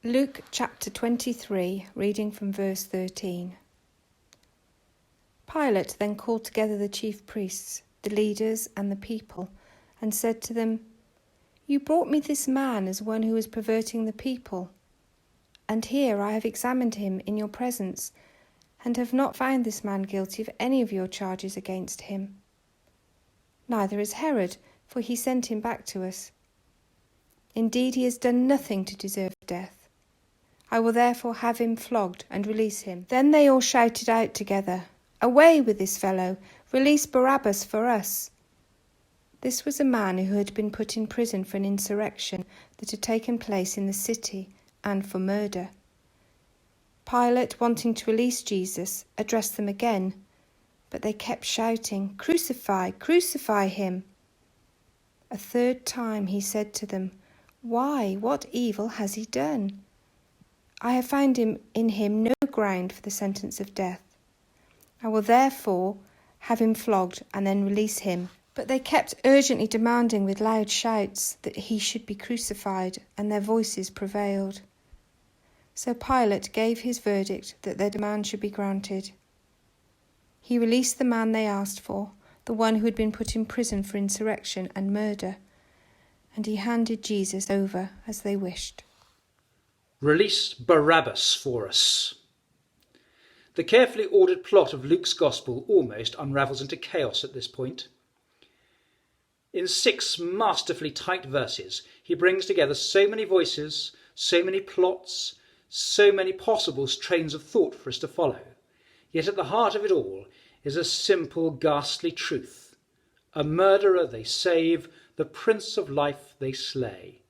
Luke chapter 23, reading from verse 13. Pilate then called together the chief priests, the leaders, and the people, and said to them, "You brought me this man as one who is perverting the people. And here I have examined him in your presence, and have not found this man guilty of any of your charges against him. Neither is Herod, for he sent him back to us. Indeed, he has done nothing to deserve death. I will therefore have him flogged and release him." Then they all shouted out together, "Away with this fellow! Release Barabbas for us!" This was a man who had been put in prison for an insurrection that had taken place in the city and for murder. Pilate, wanting to release Jesus, addressed them again, but they kept shouting, "Crucify, crucify him!" A third time he said to them, "Why, what evil has he done? I have found in him no ground for the sentence of death. I will therefore have him flogged and then release him." But they kept urgently demanding with loud shouts that he should be crucified, and their voices prevailed. So Pilate gave his verdict that their demand should be granted. He released the man they asked for, the one who had been put in prison for insurrection and murder, and he handed Jesus over as they wished. Release Barabbas for us. The carefully ordered plot of Luke's Gospel almost unravels into chaos at this point. In 6 masterfully tight verses, he brings together so many voices, so many plots, so many possible trains of thought for us to follow. Yet at the heart of it all is a simple, ghastly truth. A murderer they save, the Prince of Life they slay.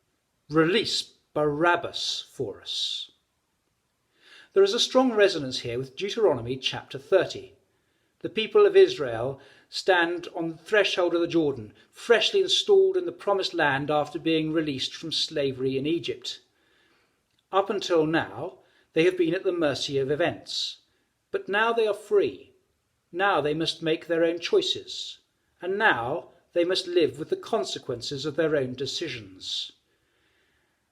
Release Barabbas for us. There is a strong resonance here with Deuteronomy chapter 30. The people of Israel stand on the threshold of the Jordan, freshly installed in the promised land after being released from slavery in Egypt. Up until now, they have been at the mercy of events. But now they are free. Now they must make their own choices. And now they must live with the consequences of their own decisions.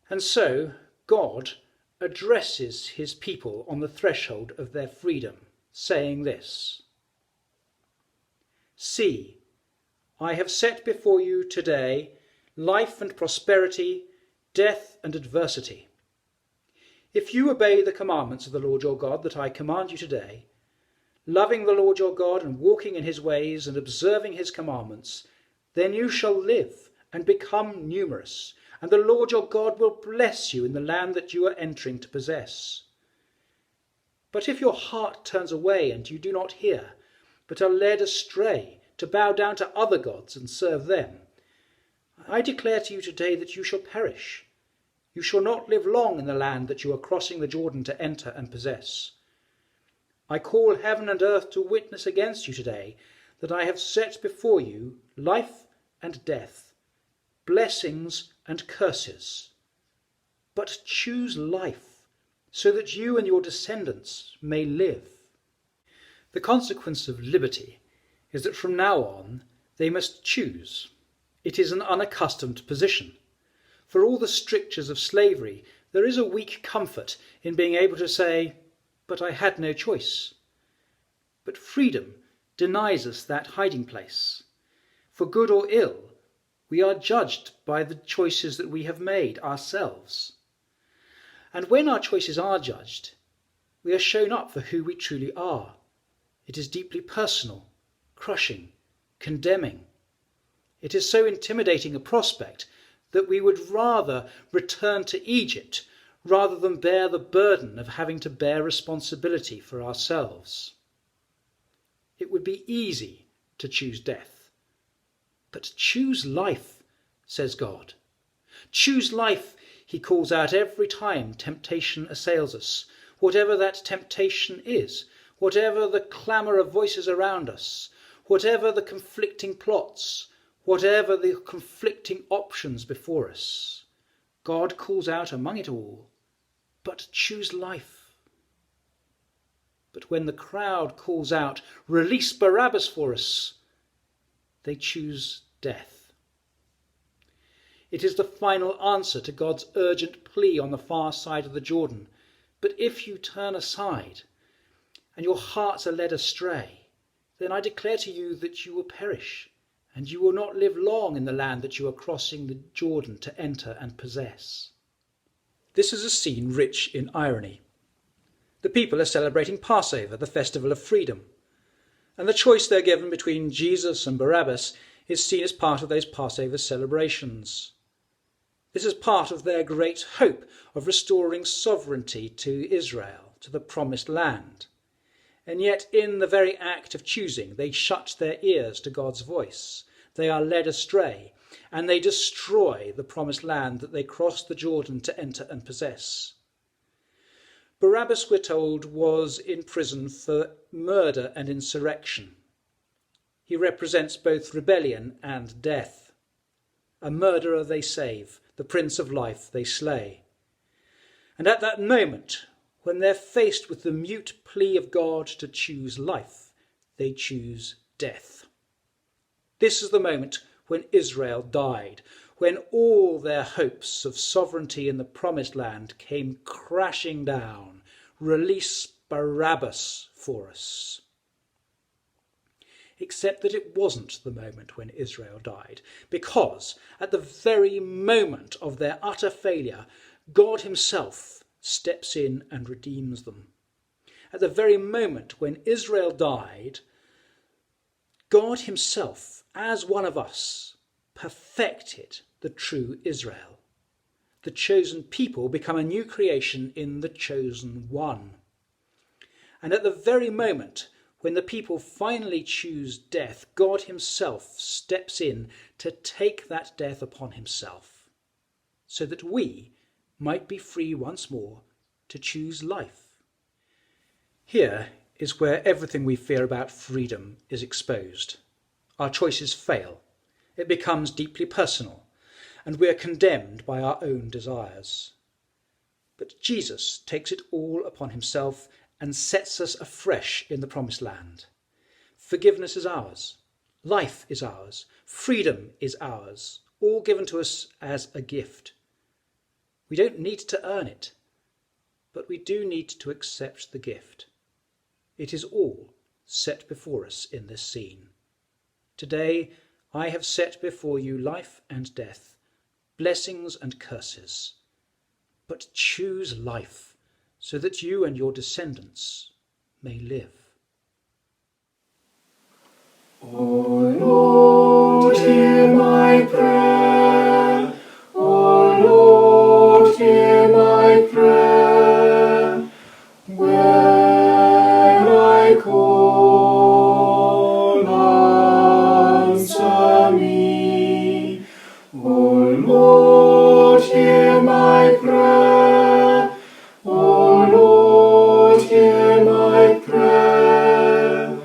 And so God addresses his people on the threshold of their freedom, saying this: "See, I have set before you today life and prosperity, death and adversity. If you obey the commandments of the Lord your God that I command you today, loving the Lord your God and walking in his ways and observing his commandments, then you shall live and become numerous, and the Lord your God will bless you in the land that you are entering to possess. But if your heart turns away and you do not hear, but are led astray to bow down to other gods and serve them, I declare to you today that you shall perish. You shall not live long in the land that you are crossing the Jordan to enter and possess. I call heaven and earth to witness against you today that I have set before you life and death, blessings and curses. But choose life, so that you and your descendants may live." The consequence of liberty is that from now on they must choose. It is an unaccustomed position. For all the strictures of slavery, there is a weak comfort in being able to say, "But I had no choice." But freedom denies us that hiding place. For good or ill, we are judged by the choices that we have made ourselves. And when our choices are judged, we are shown up for who we truly are. It is deeply personal, crushing, condemning. It is so intimidating a prospect that we would rather return to Egypt rather than bear the burden of having to bear responsibility for ourselves. It would be easy to choose death. But choose life, says God. Choose life, he calls out every time temptation assails us, whatever that temptation is, whatever the clamour of voices around us, whatever the conflicting plots, whatever the conflicting options before us. God calls out among it all, "But choose life." But when the crowd calls out, "Release Barabbas for us," they choose death. It is the final answer to God's urgent plea on the far side of the Jordan. But if you turn aside and your hearts are led astray, then I declare to you that you will perish, and you will not live long in the land that you are crossing the Jordan to enter and possess. This is a scene rich in irony. The people are celebrating Passover, the festival of freedom, and the choice they're given between Jesus and Barabbas is seen as part of those Passover celebrations. This is part of their great hope of restoring sovereignty to Israel, to the promised land. And yet in the very act of choosing, they shut their ears to God's voice. They are led astray, and they destroy the promised land that they crossed the Jordan to enter and possess. Barabbas, we're told, was in prison for murder and insurrection. He represents both rebellion and death. A murderer they save, the Prince of Life they slay. And at that moment, when they're faced with the mute plea of God to choose life, they choose death. This is the moment when Israel died, when all their hopes of sovereignty in the promised land came crashing down. Release Barabbas for us. Except that it wasn't the moment when Israel died, because at the very moment of their utter failure, God himself steps in and redeems them. At the very moment when Israel died, God himself, as one of us, perfected the true Israel. The chosen people become a new creation in the chosen one. And at the very moment when the people finally choose death, God himself steps in to take that death upon himself, so that we might be free once more to choose life. Here is where everything we fear about freedom is exposed. Our choices fail. It becomes deeply personal, and we are condemned by our own desires. But Jesus takes it all upon himself and sets us afresh in the promised land. Forgiveness is ours. Life is ours. Freedom is ours, all given to us as a gift. We don't need to earn it, but we do need to accept the gift. It is all set before us in this scene. Today I have set before you life and death, blessings and curses. But choose life, so that you and your descendants may live. O Lord, hear my prayer. O Lord, hear my prayer. When I call, answer me. O Lord, hear my prayer. O Lord, hear my prayer.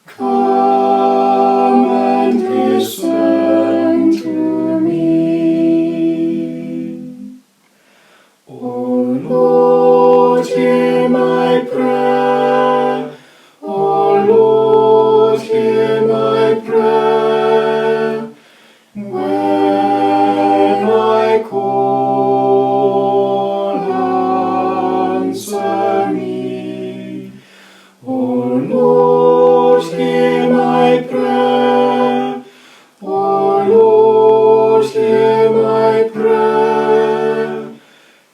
Come and listen to me. O Lord, hear my prayer. O Lord, hear my prayer. When I call, answer me. O Lord, hear my prayer. O Lord, hear my prayer.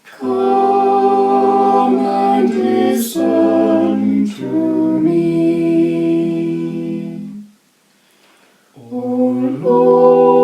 Come and listen to me. O Lord,